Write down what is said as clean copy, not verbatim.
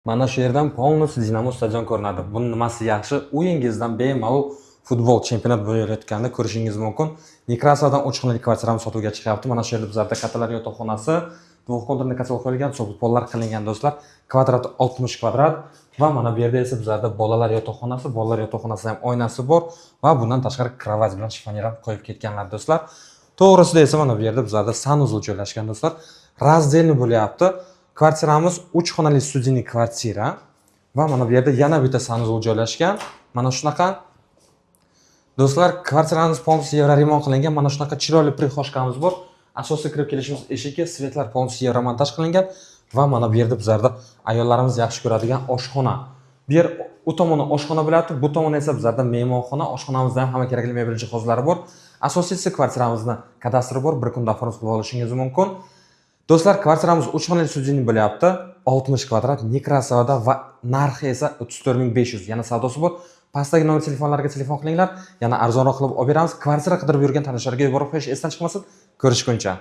Mana shu yerdan полностью Dinamo stadion ko'rinadi. Buning nimasi yaxshi? Uyingizdan bemalol futbol chempionat bo'layotganini ko'rishingiz mumkin. Nekrasovdan 3 xonali kvartiramiz sotuvga chiqyapti. Mana shu yerda bizlarda kattalar yotoqxonasi, dvoqxonali katalog qo'yilgan, pollar qilingan do'stlar. Kvadrati 60 kvadrat va mana bu yerda esa bizlarda bolalar yotoqxonasi, bolalar yotoqxonasida ham oynasi bor va bundan tashqari kровать bilan shifonyer ham qo'yib ketganlar do'stlar. To'g'risida esa mana bu yerda bizlarda sanuzul joylashgan do'stlar. Razdelni bo'lyapti. Kvartiramiz 3 xonali studiyniy kvartira va mana bu yerda yana bitta sanuzul joylashgan. Mana shunaqa do'stlar, kvartiramiz полностью yevro remont qilingan. Mana shunaqa chiroyli prixoshkamiz bor. Asosiy kirib kelishimiz eshigi, svetlar полностью yevro montaj qilingan va mana bu yerda bizlarda ayollarimiz yaxshi ko'radigan oshxona. Bu yer u tomoni oshxona bo'lyapti, bu tomoni esa bizlarda mehmonxona. Oshxonamizda ham hamma kerakli mebel jihozlari bor. Asosiysi kvartiramizni kadastri bor, bir kunda oferma qilib olishingiz mumkin. Do'stlar, kvartiramiz 3 xonali studiyniy bo'lyapti, 60 kvadrat, Nekrasovda va narxi esa 34500. Yana savdosi bor. Pastdagi nomer telefonlarga telefon qilinglar. Yana arzonroq qilib olib beramiz. Kvartira qidirib yurgan tanishlarga yuborib qo'yish esdan chiqmasin. Ko'rishguncha.